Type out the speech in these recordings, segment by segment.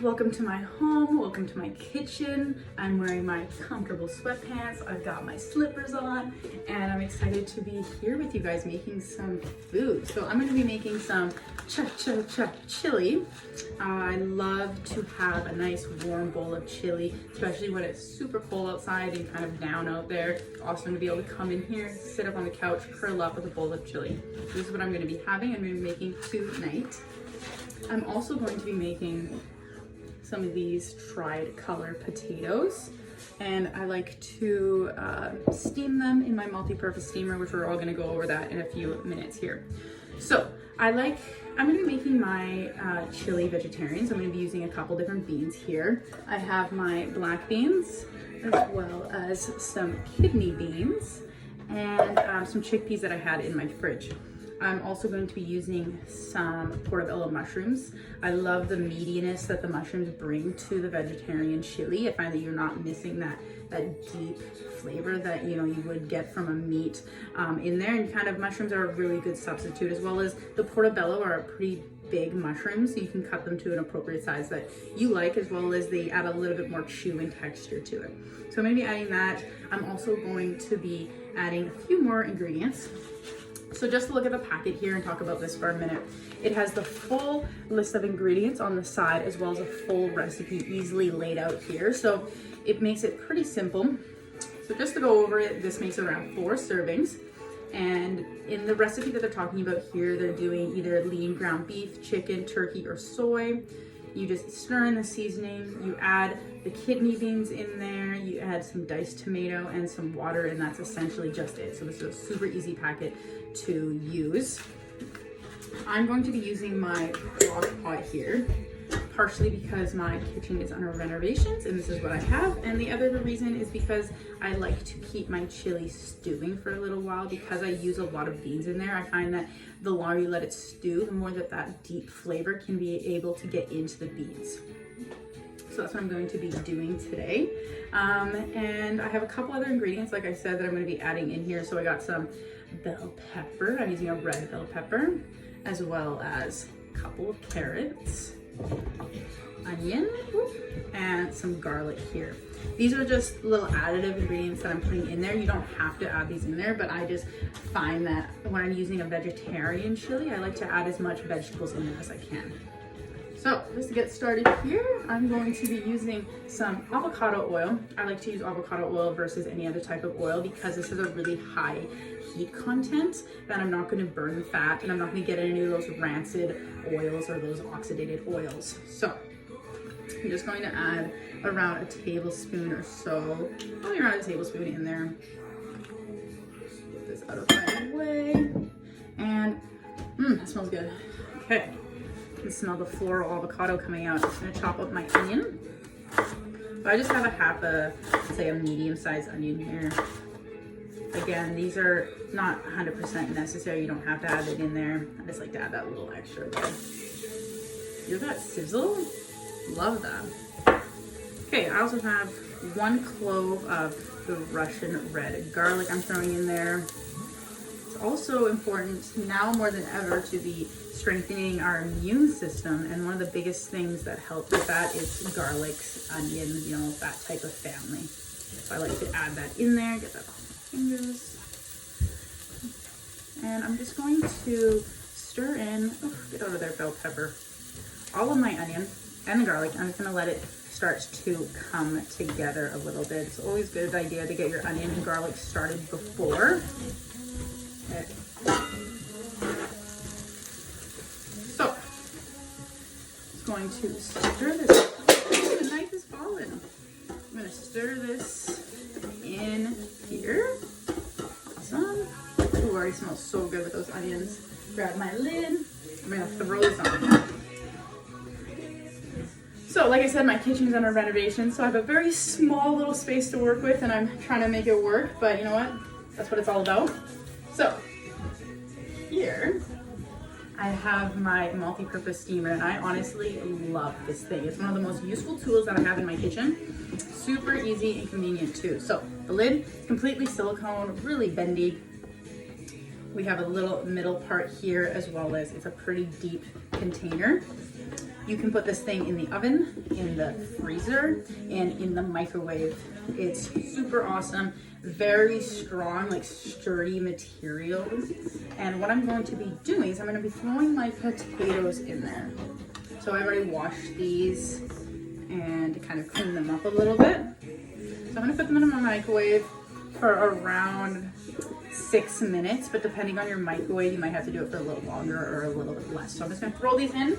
welcome to my home, welcome to my kitchen. I'm wearing my comfortable sweatpants, I've got my slippers on, and I'm excited to be here with you guys making some food. So I'm gonna be making some chili. I love to have a nice warm bowl of chili, especially when it's super cold outside and kind of down out there. Awesome to be able to come in here, sit up on the couch, curl up with a bowl of chili. This is what I'm gonna be having. I'm gonna be making tonight. I'm also going to be making some of these tried color potatoes, and I like to steam them in my multi-purpose steamer, which we're all going to go over that in a few minutes here. So I'm going to be making my chili vegetarian, so I'm going to be using a couple different beans here. I have my black beans as well as some kidney beans and some chickpeas that I had in my fridge. I'm also going to be using some portobello mushrooms. I love the meatiness that the mushrooms bring to the vegetarian chili. I find that you're not missing that deep flavor that you would get from a meat in there. And kind of mushrooms are a really good substitute, as well as the portobello are a pretty big mushrooms, so you can cut them to an appropriate size that you like, as well as they add a little bit more chew and texture to it. So I'm going to be adding that. I'm also going to be adding a few more ingredients. So just to look at the packet here and talk about this for a minute. It has the full list of ingredients on the side, as well as a full recipe easily laid out here. So it makes it pretty simple. So just to go over it, this makes around 4 servings. And in the recipe that they're talking about here, they're doing either lean ground beef, chicken, turkey, or soy. You just stir in the seasoning, you add the kidney beans in there, you add some diced tomato and some water, and that's essentially just it. So this is a super easy packet to use. I'm going to be using my crock pot here, partially because my kitchen is under renovations and this is what I have, and the other reason is because I like to keep my chili stewing for a little while. Because I use a lot of beans in there, I find that the longer you let it stew, the more that deep flavor can be able to get into the beans. So that's what I'm going to be doing today. And I have a couple other ingredients, like I said, that I'm going to be adding in here. So I got some bell pepper. I'm using a red bell pepper, as well as a couple of carrots, onion, and some garlic here. These are just little additive ingredients that I'm putting in there. You don't have to add these in there, but I just find that when I'm using a vegetarian chili, I like to add as much vegetables in there as I can. So just to get started here, I'm going to be using some avocado oil. I like to use avocado oil versus any other type of oil because this is a really high heat content that I'm not going to burn the fat, and I'm not going to get any of those rancid oils or those oxidated oils. So I'm just going to add around a tablespoon or so, probably around a tablespoon in there. Get this out of my way. And that smells good. Okay. I can smell the floral avocado coming out. I'm gonna chop up my onion. So I just have say a medium-sized onion here. Again, these are not 100% necessary. You don't have to add it in there. I just like to add that little extra there. Hear that sizzle? Love that. Okay, I also have 1 clove of the Russian red garlic I'm throwing in there. It's also important now more than ever to be strengthening our immune system, and one of the biggest things that help with that is garlics, onions, that type of family. So I like to add that in there, get that on my fingers. And I'm just going to stir in, get out of there, bell pepper, all of my onion and the garlic. I'm just gonna let it start to come together a little bit. It's always a good idea to get your onion and garlic started before. Okay. So, I'm going to stir this. Oh, the knife is falling. I'm going to stir this in here. Awesome. Ooh, already smells so good with those onions. Grab my lid. I'm going to throw this on. So, like I said, my kitchen's under renovation, so I have a very small little space to work with, and I'm trying to make it work, but you know what? That's what it's all about. So, here I have my multi-purpose steamer, and I honestly love this thing. It's one of the most useful tools that I have in my kitchen. Super easy and convenient too. So the lid is completely silicone, really bendy. We have a little middle part here, as well as it's a pretty deep container. You can put this thing in the oven, in the freezer, and in the microwave. It's super awesome, very strong, like sturdy material. And what I'm going to be doing is I'm going to be throwing my potatoes in there. So I've already washed these and kind of cleaned them up a little bit. So I'm going to put them in my microwave for around 6 minutes, but depending on your microwave, you might have to do it for a little longer or a little bit less. So I'm just going to throw these in.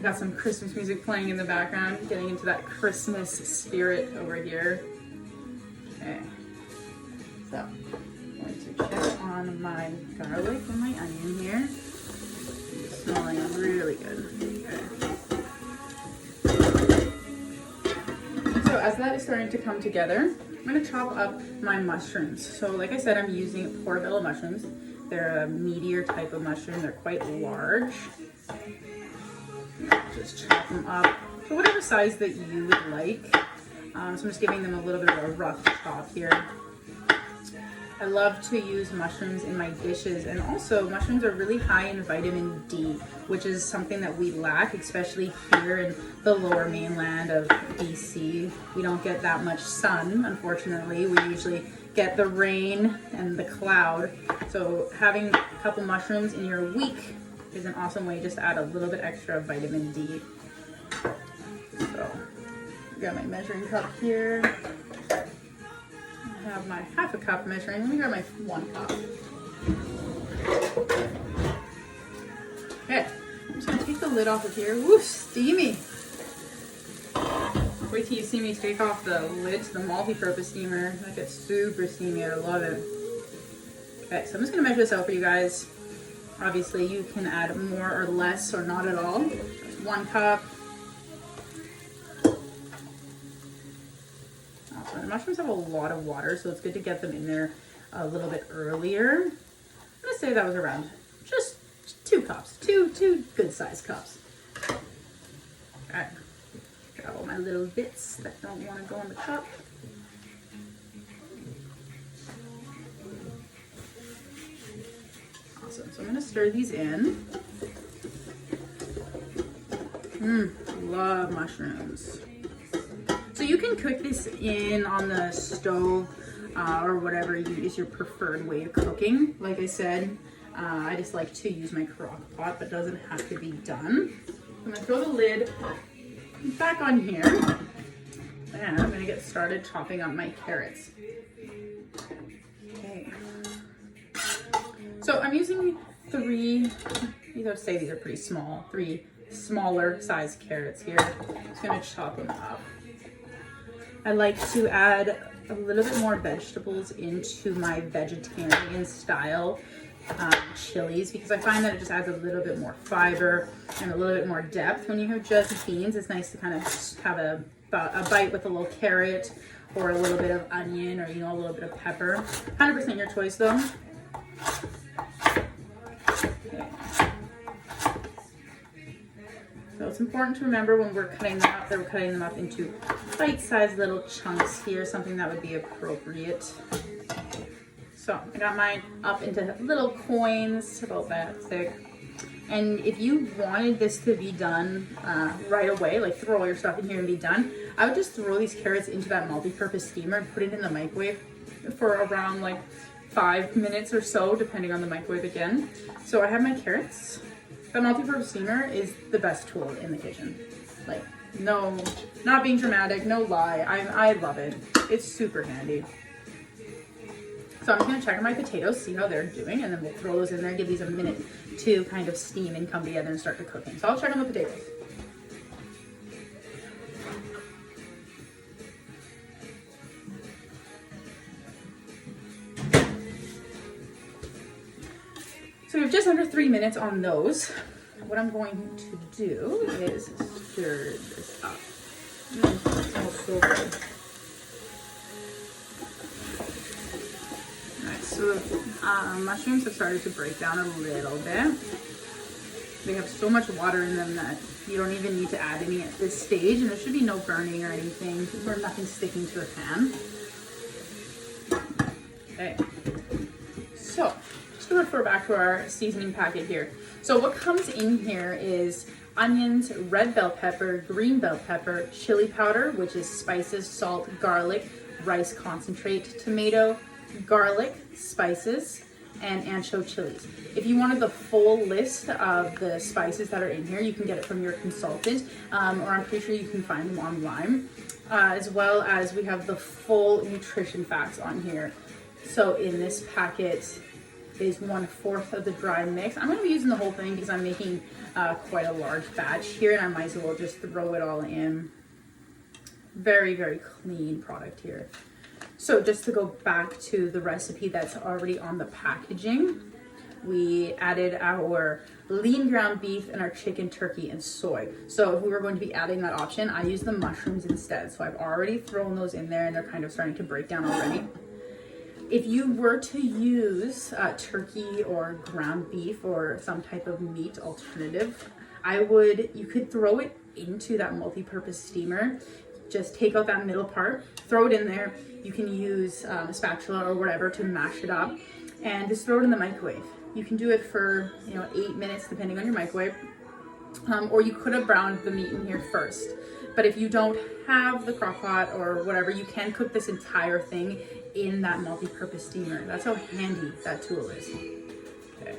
Got some Christmas music playing in the background, getting into that Christmas spirit over here. Okay, so I'm going to check on my garlic and my onion here. It's smelling really good. Okay. So as that is starting to come together, I'm going to chop up my mushrooms. So like I said, I'm using portobello mushrooms. They're a meatier type of mushroom. They're quite large. Just chop them up to whatever size that you would like. So I'm just giving them a little bit of a rough chop here. I love to use mushrooms in my dishes, and also mushrooms are really high in vitamin D, which is something that we lack, especially here in the lower mainland of BC. We don't get that much sun, unfortunately. We usually get the rain and the cloud. So having a couple mushrooms in your week is an awesome way just to add a little bit extra vitamin D. So, got my measuring cup here. I have my half a cup measuring. Let me grab my 1 cup. Okay, I'm just gonna take the lid off of here. Woo, steamy. Wait till you see me take off the lid to the multi-purpose steamer. That gets super steamy. I love it. Okay, so I'm just gonna measure this out for you guys. Obviously, you can add more or less or not at all. Just 1 cup. Also, the mushrooms have a lot of water, so it's good to get them in there a little bit earlier. I'm gonna say that was around just 2 cups, two good sized cups. All right, grab all my little bits that don't want to go in the cup. So I'm going to stir these in. Love mushrooms. So you can cook this in on the stove or whatever is your preferred way of cooking. Like I said, I just like to use my crock pot, but it doesn't have to be done. I'm going to throw the lid back on here, and I'm going to get started chopping up my carrots. Okay. So I'm using 3, you would say these are pretty small, 3 smaller sized carrots here. I'm just gonna chop them up. I like to add a little bit more vegetables into my vegetarian style chilies, because I find that it just adds a little bit more fiber and a little bit more depth. When you have just beans, it's nice to kind of have a bite with a little carrot or a little bit of onion, or a little bit of pepper. 100% your choice though. So it's important to remember when we're cutting them up that we're cutting them up into bite-sized little chunks here, something that would be appropriate. So I got mine up into little coins, about that thick. And if you wanted this to be done right away, like throw all your stuff in here and be done, I would just throw these carrots into that multi-purpose steamer and put it in the microwave for around like 5 minutes or so, depending on the microwave again. So I have my carrots. The multi-purpose steamer is the best tool in the kitchen. Like, no, not being dramatic, no lie. I love it. It's super handy. So I'm just gonna check on my potatoes, see how they're doing, and then we'll throw those in there, give these a minute to kind of steam and come together and start the cooking. So I'll check on the potatoes. So we have just under 3 minutes on those. What I'm going to do is stir this up. It smells so good. Alright, so the mushrooms have started to break down a little bit. They have so much water in them that you don't even need to add any at this stage, and there should be no burning or anything, or nothing sticking to the pan. Okay. So, just to refer back to our seasoning packet here. So what comes in here is onions, red bell pepper, green bell pepper, chili powder, which is spices, salt, garlic, rice concentrate, tomato, garlic, spices, and ancho chilies. If you wanted the full list of the spices that are in here, you can get it from your consultant, or I'm pretty sure you can find them online. As well as we have the full nutrition facts on here. So in this packet is 1/4 of the dry mix. I'm going to be using the whole thing because I'm making quite a large batch here, and I might as well just throw it all in. Very, very clean product here. So just to go back to the recipe that's already on the packaging, we added our lean ground beef and our chicken, turkey, and soy. So if we were going to be adding that option, I use the mushrooms instead. So I've already thrown those in there and they're kind of starting to break down already. If you were to use turkey or ground beef or some type of meat alternative, you could throw it into that multi-purpose steamer. Just take out that middle part, throw it in there. You can use a spatula or whatever to mash it up and just throw it in the microwave. You can do it for 8 minutes depending on your microwave, or you could have browned the meat in here first. But if you don't have the crock pot or whatever, you can cook this entire thing in that multi-purpose steamer. That's how handy that tool is. Okay.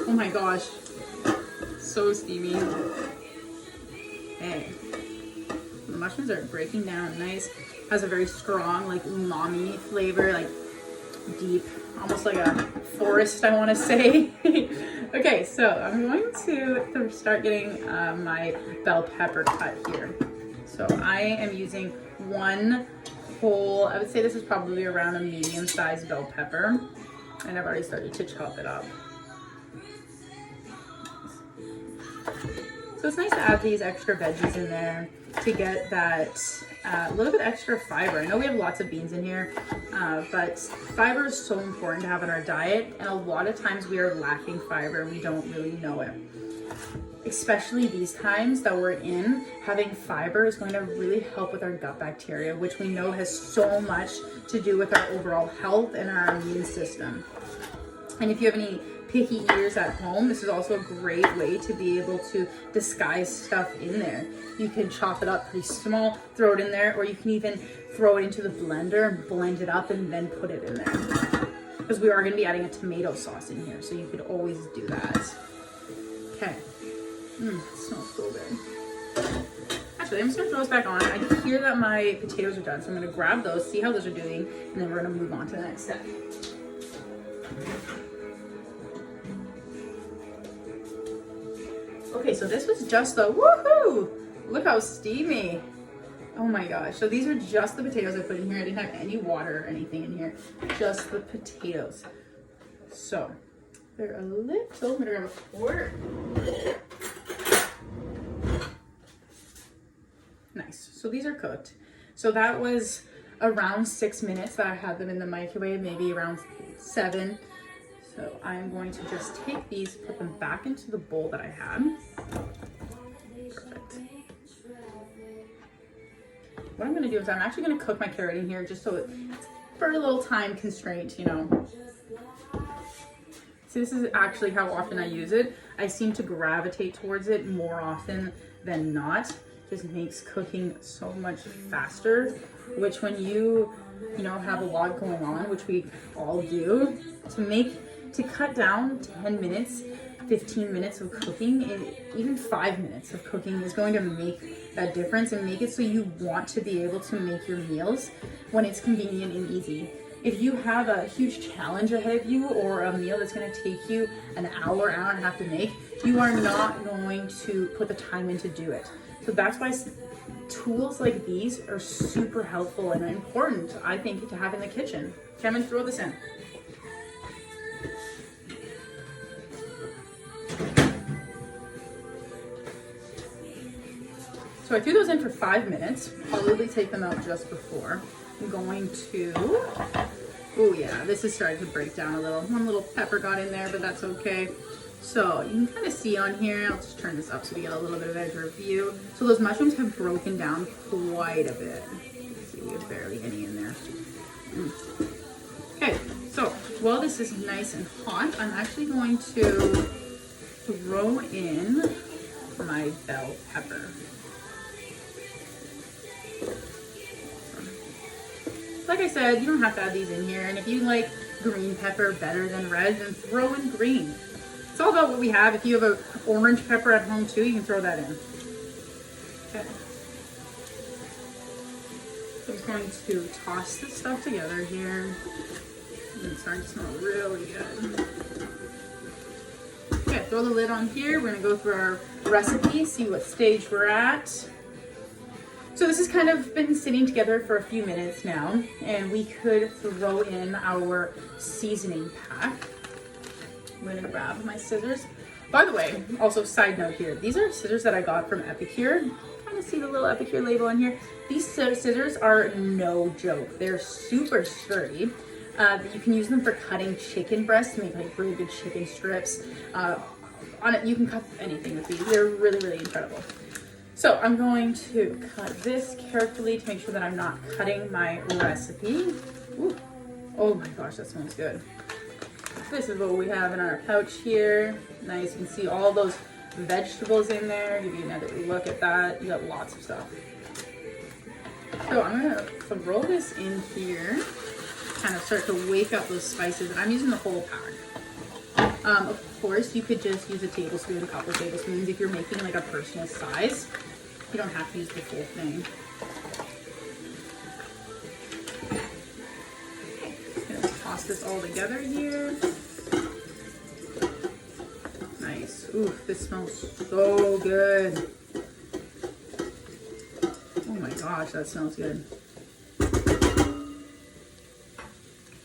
Oh my gosh, so steamy. Okay. The mushrooms are breaking down nice. Has a very strong like umami flavor, like deep, almost like a forest, I want to say. Okay, so I'm going to start getting my bell pepper cut here. So I am using one whole, I would say this is probably around a medium-sized bell pepper, and I've already started to chop it up. So it's nice to add these extra veggies in there to get that little bit extra fiber. I know we have lots of beans in here, but fiber is so important to have in our diet, and a lot of times we are lacking fiber and we don't really know it. Especially these times that we're in, having fiber is going to really help with our gut bacteria, which we know has so much to do with our overall health and our immune system. And if you have any picky eaters at home, this is also a great way to be able to disguise stuff in there. You can chop it up pretty small, throw it in there, or you can even throw it into the blender and blend it up and then put it in there. Because we are going to be adding a tomato sauce in here, so you could always do that. Okay. It smells so good. Actually, I'm just going to throw this back on. I can hear that my potatoes are done, so I'm going to grab those, see how those are doing, and then we're going to move on to the next step. Okay, so this was just the woohoo! Look how steamy. Oh my gosh. So these are just the potatoes I put in here. I didn't have any water or anything in here. Just the potatoes. So they're a little, I'm gonna grab a fork. Nice. So these are cooked. So that was around 6 minutes that I had them in the microwave, maybe around 7. So I'm going to just take these, put them back into the bowl that I had. Perfect. What I'm going to do is I'm actually going to cook my carrot in here just so it's for a little time constraint, So this is actually how often I use it. I seem to gravitate towards it more often than not. Just makes cooking so much faster, which when you have a lot going on, which we all do, to cut down 10 minutes, 15 minutes of cooking, even 5 minutes of cooking is going to make that difference and make it so you want to be able to make your meals when it's convenient and easy. If you have a huge challenge ahead of you or a meal that's going to take you an hour, hour and a half to make, you are not going to put the time in to do it. So that's why tools like these are super helpful and important, I think, to have in the kitchen. Okay, I'm going to throw this in. So I threw those in for 5 minutes. Probably take them out just before. I'm going to, oh yeah, this is starting to break down a little. One little pepper got in there, but that's okay. So you can kind of see on here, I'll just turn this up so we get a little bit of a better view. So those mushrooms have broken down quite a bit. See, there's barely any in there. while this is nice and hot, I'm actually going to throw in my bell pepper. Like I said, you don't have to add these in here, and if you like green pepper better than red, then throw in green. It's all about what we have. If you have an orange pepper at home too, you can throw that in. Okay. So I'm just going to toss this stuff together here. It's starting to smell really good. Okay, throw the lid on here. We're gonna go through our recipe, see what stage we're at. So this has kind of been sitting together for a few minutes now, and we could throw in our seasoning pack. I'm gonna grab my scissors. By the way, also side note here, these are scissors that I got from Epicure. Kind of see the little Epicure label on here. These scissors are no joke. They're super sturdy. You can use them for cutting chicken breasts to make like really good chicken strips. On it, you can cut anything with these. They're really, really incredible. So I'm going to cut this carefully to make sure that I'm not cutting my recipe. Ooh. Oh my gosh, that smells good. This is what we have in our pouch here. Nice, you can see all those vegetables in there. Give you another look at that. You got lots of stuff. So I'm gonna throw this in here, kind of start to wake up those spices. And I'm using the whole pack. Of course, you could just use a tablespoon, a couple tablespoons if you're making like a personal size. You don't have to use the full thing. Okay, just gonna toss this all together here. Nice. Ooh, this smells so good. Oh my gosh, that smells good.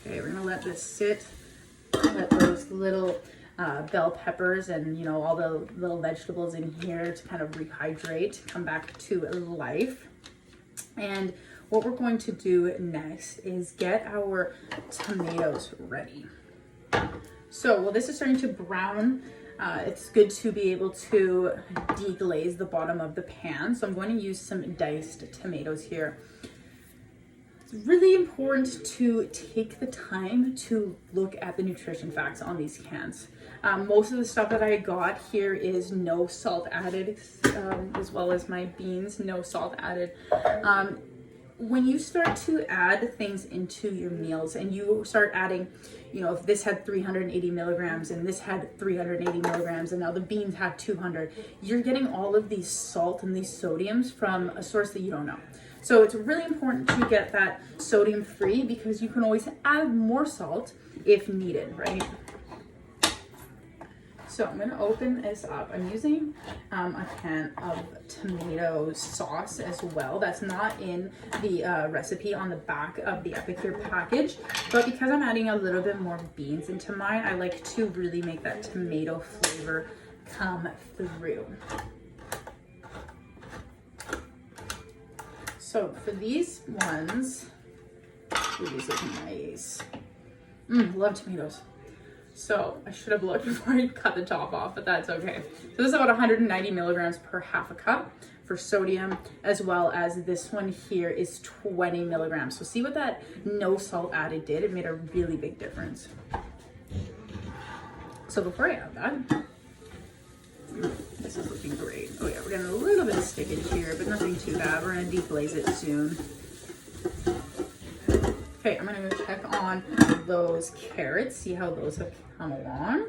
Okay, we're gonna let this sit. Let those little bell peppers and all the little vegetables in here to kind of rehydrate, come back to life. And what we're going to do next is get our tomatoes ready. So while this is starting to brown, it's good to be able to deglaze the bottom of the pan. So I'm going to use some diced tomatoes here. It's really important to take the time to look at the nutrition facts on these cans. Most of the stuff that I got here is no salt added, as well as my beans, no salt added. When you start to add things into your meals and you start adding, if this had 380 milligrams and this had 380 milligrams and now the beans have 200, you're getting all of these salt and these sodiums from a source that you don't know. So it's really important to get that sodium free because you can always add more salt if needed, right? So I'm gonna open this up. I'm using a can of tomato sauce as well. That's not in the recipe on the back of the Epicure package, but because I'm adding a little bit more beans into mine, I like to really make that tomato flavor come through. So for these ones, ooh, these look nice. Love tomatoes. So I should have looked before I cut the top off, but that's okay. So this is about 190 milligrams per half a cup for sodium, as well as this one here is 20 milligrams. So see what that no salt added did? It made a really big difference. So before I add that, this is looking great. Oh yeah, we're getting a little bit of stickage here, but nothing too bad. We're gonna deglaze it soon. Okay, I'm gonna go check on those carrots, see how those have come along.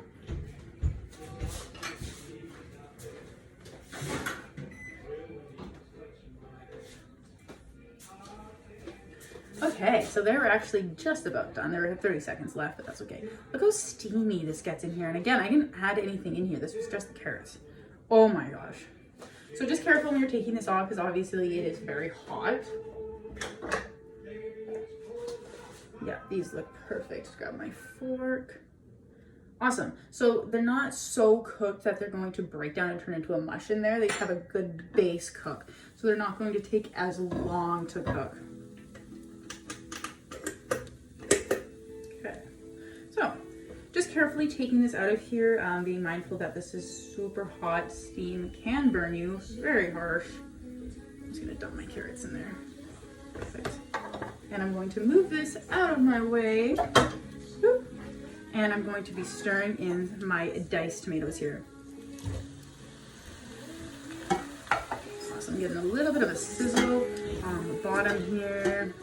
Okay, so they were actually just about done. There were 30 seconds left, but that's okay. Look how steamy this gets in here. And again, I didn't add anything in here. This was just the carrots. Oh my gosh. So just careful when you're taking this off because obviously it is very hot. Yeah, these look perfect. Just grab my fork. Awesome. So they're not so cooked that they're going to break down and turn into a mush in there. They have a good base cook. So they're not going to take as long to cook. Okay. So just carefully taking this out of here, being mindful that this is super hot. Steam can burn you. It's very harsh. I'm just gonna dump my carrots in there. Perfect. And I'm going to move this out of my way. Whoop. And I'm going to be stirring in my diced tomatoes here. So I'm getting a little bit of a sizzle on the bottom here.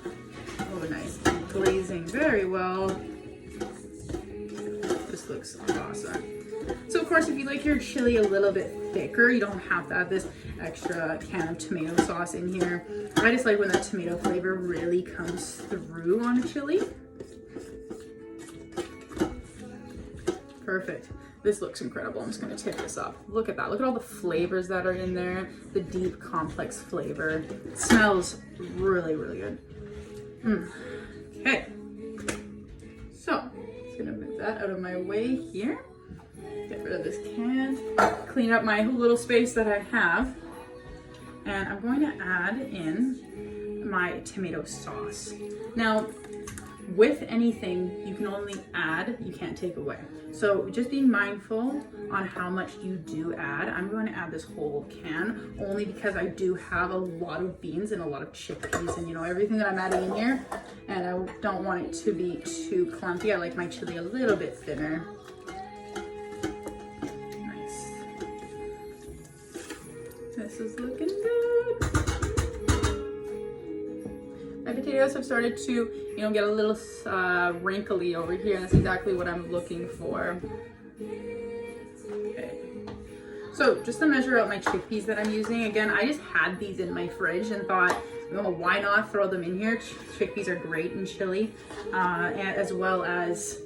Oh, nice. Glazing very well. This looks awesome. So of course, if you like your chili a little bit thicker, you don't have to add this extra can of tomato sauce in here. I just like when that tomato flavor really comes through on a chili. Perfect. This looks incredible. I'm just gonna tip this up. Look at that. Look at all the flavors that are in there. The deep, complex flavor. It smells really, really good. Okay. So, I'm just gonna move that out of my way here. Get rid of this can. Clean up my little space that I have. And I'm going to add in my tomato sauce. Now, with anything, you can only add, you can't take away. So just be mindful on how much you do add. I'm going to add this whole can only because I do have a lot of beans and a lot of chickpeas and, you know, everything that I'm adding in here. And I don't want it to be too clumpy. I like my chili a little bit thinner. Nice. This is looking good. My potatoes have started to, you know, get a little wrinkly over here. That's exactly what I'm looking for. Okay. So just to measure out my chickpeas that I'm using, again, I just had these in my fridge and thought, you know, why not throw them in here? Chickpeas are great in chili, and as well as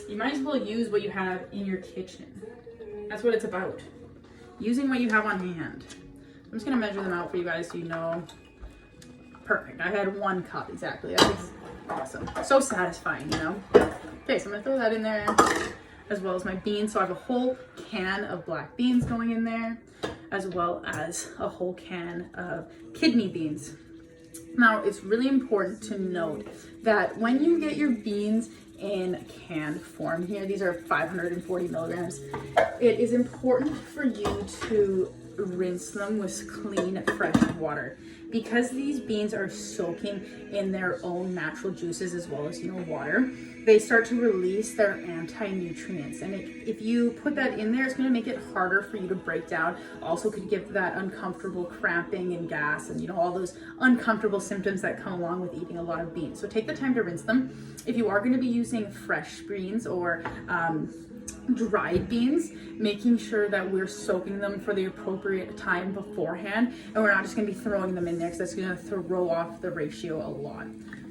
you might as well use what you have in your kitchen. That's what it's about. Using what you have on hand. I'm just gonna measure them out for you guys so you know. Perfect. I had 1 cup exactly. That's awesome. So satisfying, you know? Okay, so I'm gonna throw that in there as well as my beans. So I have a whole can of black beans going in there as well as a whole can of kidney beans. Now, it's really important to note that when you get your beans in canned form here, these are 540 milligrams, it is important for you to rinse them with clean, fresh water. Because these beans are soaking in their own natural juices as well as, you know, water, they start to release their anti-nutrients. And if you put that in there, it's going to make it harder for you to break down. Also could give that uncomfortable cramping and gas and, you know, all those uncomfortable symptoms that come along with eating a lot of beans. So take the time to rinse them. If you are going to be using fresh beans or dried beans, making sure that we're soaking them for the appropriate time beforehand, and we're not just going to be throwing them in there because that's going to throw off the ratio a lot.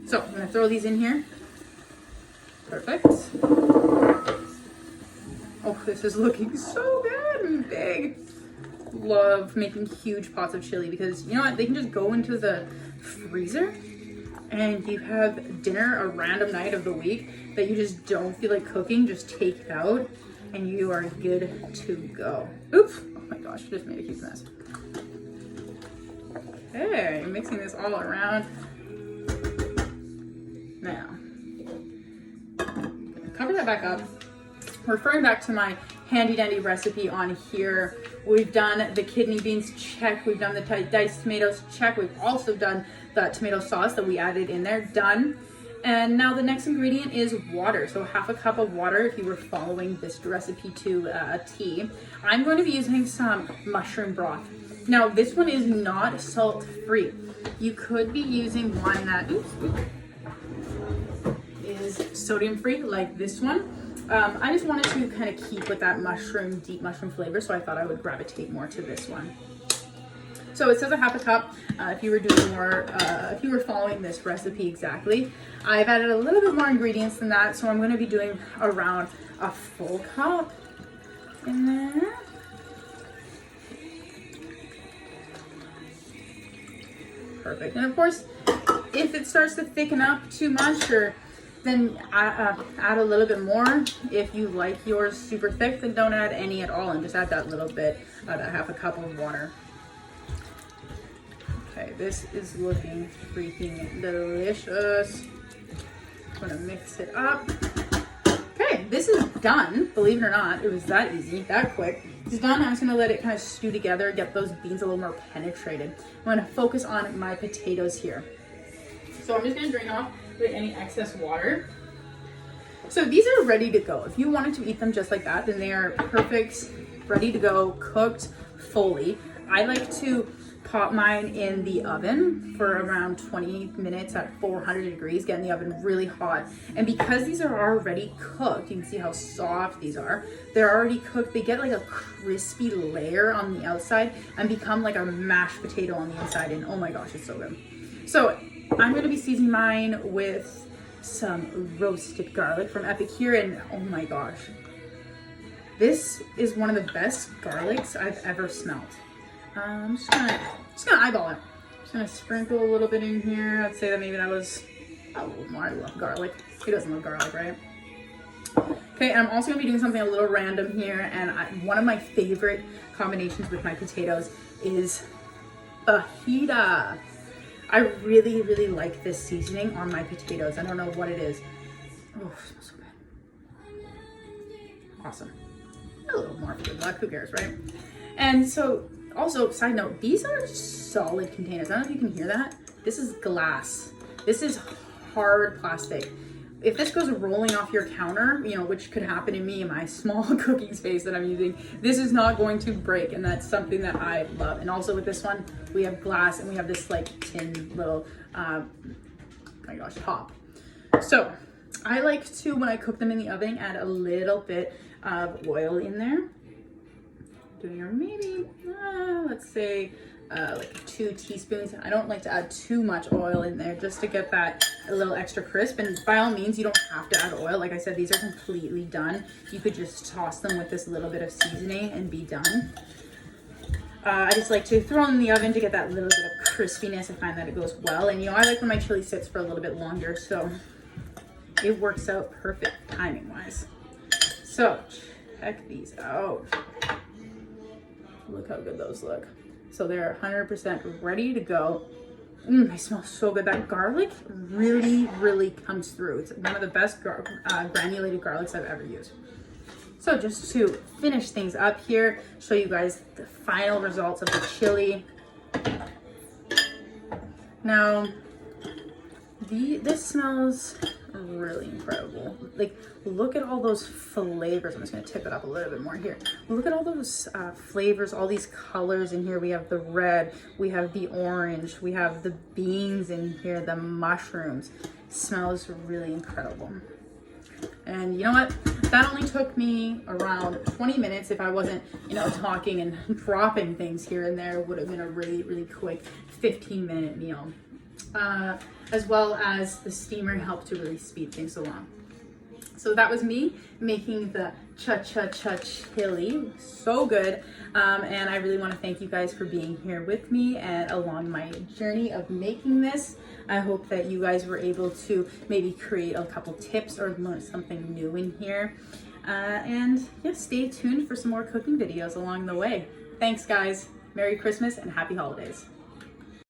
So I'm going to throw these in here. Perfect. Oh, this is looking so good and big. Love making huge pots of chili because, you know what, they can just go into the freezer and you have dinner a random night of the week that you just don't feel like cooking, just take it out and you are good to go. Oops, oh my gosh, I just made a huge mess. Okay, mixing this all around. Now, cover that back up. Referring back to my handy dandy recipe on here, we've done the kidney beans, check. We've done the diced tomatoes, check. We've also done the tomato sauce that we added in there, done. And now the next ingredient is water. So half a cup of water if you were following this recipe to a T. I'm going to be using some mushroom broth. Now this one is not salt free. You could be using one that is sodium free like this one. I just wanted to kind of keep with that mushroom, deep mushroom flavor, so I thought I would gravitate more to this one. So it says a half a cup. If you were doing more, if you were following this recipe exactly, I've added a little bit more ingredients than that, so I'm going to be doing around a full cup in there. Perfect. And of course, if it starts to thicken up too much, or then add a little bit more. If you like yours super thick, then don't add any at all and just add that little bit, that half a cup of water. Okay, this is looking freaking delicious. I'm gonna mix it up. Okay, this is done. Believe it or not, it was that easy, that quick. It's done. I'm just gonna let it kind of stew together, get those beans a little more penetrated. I'm gonna focus on my potatoes here. So I'm just gonna drain off any excess water. So these are ready to go. If you wanted to eat them just like that, then they are perfect, ready to go, cooked fully. I like to pop mine in the oven for around 20 minutes at 400 degrees, getting the oven really hot. And because these are already cooked, you can see how soft these are. They're already cooked. They get like a crispy layer on the outside and become like a mashed potato on the inside. And oh my gosh, it's so good. So I'm going to be seasoning mine with some roasted garlic from Epicure, and oh my gosh, this is one of the best garlics I've ever smelled. I'm just gonna eyeball it. Just gonna sprinkle a little bit in here. I'd say that maybe that was a little more. I love garlic. Who doesn't love garlic, right? Okay, and I'm also gonna be doing something a little random here, and one of my favorite combinations with my potatoes is fajita. I really, really like this seasoning on my potatoes. I don't know what it is. Oh, it smells so good. Awesome. A little more for the luck, who cares, right? And so, also, side note, these are solid containers. I don't know if you can hear that. This is glass. This is hard plastic. If this goes rolling off your counter, you know, which could happen to me in my small cooking space that I'm using, this is not going to break, and that's something that I love. And also with this one, we have glass and we have this like tin little, oh my gosh, top. So I like to, when I cook them in the oven, add a little bit of oil in there. Doing maybe, let's say, like 2 teaspoons. I don't like to add too much oil in there just to get that a little extra crisp. And by all means, you don't have to add oil. Like I said, these are completely done. You could just toss them with this little bit of seasoning and be done. I just like to throw them in the oven to get that little bit of crispiness. I find that it goes well. And you know, I like when my chili sits for a little bit longer, so it works out perfect timing wise. So check these out. Look how good those look. So they're 100% ready to go. They smell so good. That garlic really, really comes through. It's one of the best granulated garlics I've ever used. So just to finish things up here, show you guys the final results of the chili. Now, this smells really incredible. Like, look at all those flavors. I'm just gonna tip it up a little bit more here. Look at all those flavors, all these colors in here. We have the red, we have the orange, we have the beans in here, the mushrooms. It smells really incredible. And you know what? That only took me around 20 minutes. If I wasn't, you know, talking and dropping things here and there, it would have been a really, really quick 15-minute meal. As well as the steamer helped to really speed things along. So that was me making the cha-cha-cha chili. So good. And I really want to thank you guys for being here with me and along my journey of making this. I hope that you guys were able to maybe create a couple tips or learn something new in here. And yeah, stay tuned for some more cooking videos along the way. Thanks guys. Merry Christmas and happy holidays.